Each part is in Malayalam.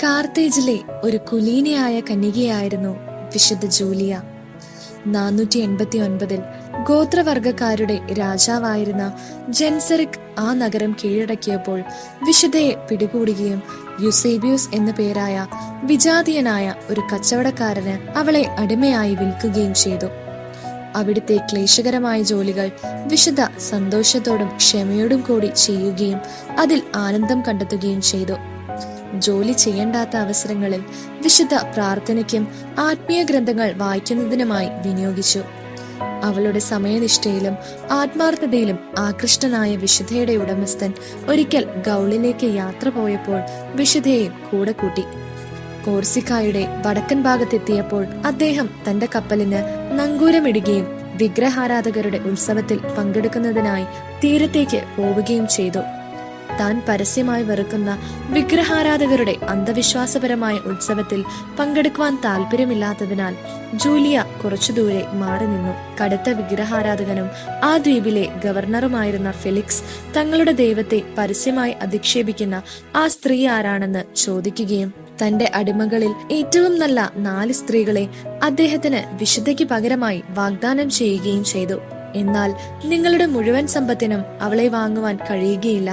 കാർത്തേജിലെ ഒരു കുലീനയായ കന്യകയായിരുന്നു വിശുദ്ധ ജൂലിയ. 489 ഗോത്രവർഗക്കാരുടെ രാജാവായിരുന്ന ജെൻസറിക് ആ നഗരം കീഴടക്കിയപ്പോൾ വിശുദ്ധയെ പിടികൂടുകയും യുസേബിയൂസ് എന്നു പേരായ വിജാതീയനായ ഒരു കച്ചവടക്കാരന് അവളെ അടിമയായി വിൽക്കുകയും ചെയ്തു. അവിടുത്തെ ക്ലേശകരമായ ജോലികൾ വിശുദ്ധ സന്തോഷത്തോടും ക്ഷമയോടും കൂടി ചെയ്യുകയും അതിൽ ആനന്ദം കണ്ടെത്തുകയും ചെയ്തു. ജോലി ചെയ്യേണ്ടാത്ത അവസരങ്ങളിൽ വിശുദ്ധ പ്രാർത്ഥനയ്ക്കും ആത്മീയ ഗ്രന്ഥങ്ങൾ വായിക്കുന്നതിനുമായി വിനിയോഗിച്ചു. അവളുടെ സമയനിഷ്ഠയിലും ആത്മാർത്ഥതയിലും ആകൃഷ്ടനായ വിശുദ്ധയുടെ ഉടമസ്ഥൻ ഒരിക്കൽ ഗൗളിലേക്ക് യാത്ര പോയപ്പോൾ വിശുദ്ധയെയും കൂടെ കൂട്ടി. കോർസിക്കായുടെ വടക്കൻ ഭാഗത്തെത്തിയപ്പോൾ അദ്ദേഹം തന്റെ കപ്പലിന് നങ്കൂരമിടുകയും വിഗ്രഹാരാധകരുടെ ഉത്സവത്തിൽ പങ്കെടുക്കുന്നതിനായി തീരത്തേക്ക് പോവുകയും ചെയ്തു. താൻ പരസ്യമായി വെറുക്കുന്ന വിഗ്രഹാരാധകരുടെ അന്ധവിശ്വാസപരമായ ഉത്സവത്തിൽ പങ്കെടുക്കുവാൻ താല്പര്യമില്ലാത്തതിനാൽ ജൂലിയ കുറച്ചു ദൂരെ മാറി നിന്നു. കടുത്ത വിഗ്രഹാരാധകനും ആ ദ്വീപിലെ ഗവർണറുമായിരുന്ന ഫെലിക്സ് തങ്ങളുടെ ദൈവത്തെ പരസ്യമായി അധിക്ഷേപിക്കുന്ന ആ സ്ത്രീ ആരാണെന്ന് ചോദിക്കുകയും തന്റെ അടിമകളിൽ ഏറ്റവും നല്ല 4 സ്ത്രീകളെ അദ്ദേഹത്തിന് വിശുദ്ധയ്ക്ക് പകരമായി വാഗ്ദാനം ചെയ്യുകയും ചെയ്തു. എന്നാൽ നിങ്ങളുടെ മുഴുവൻ സമ്പത്തിനും അവളെ വാങ്ങുവാൻ കഴിയുകയില്ല.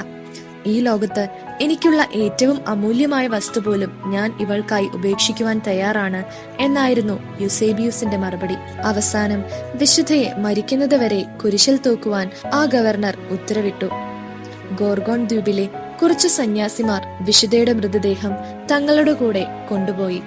ഈ ലോകത്ത് എനിക്കുള്ള ഏറ്റവും അമൂല്യമായ വസ്തു പോലും ഞാൻ ഇവൾക്കായി ഉപേക്ഷിക്കുവാൻ തയ്യാറാണ് എന്നായിരുന്നു യുസേബിയൂസിന്റെ മറുപടി. അവസാനം വിശുദ്ധയെ മരിക്കുന്നതുവരെ കുരിശിൽ തൂക്കുവാൻ ആ ഗവർണർ ഉത്തരവിട്ടു. ഗോർഗോൺ ദ്വീപിലെ കുറച്ചു സന്യാസിമാർ വിശുദ്ധയുടെ മൃതദേഹം തങ്ങളുടെ കൂടെ കൊണ്ടുപോയി.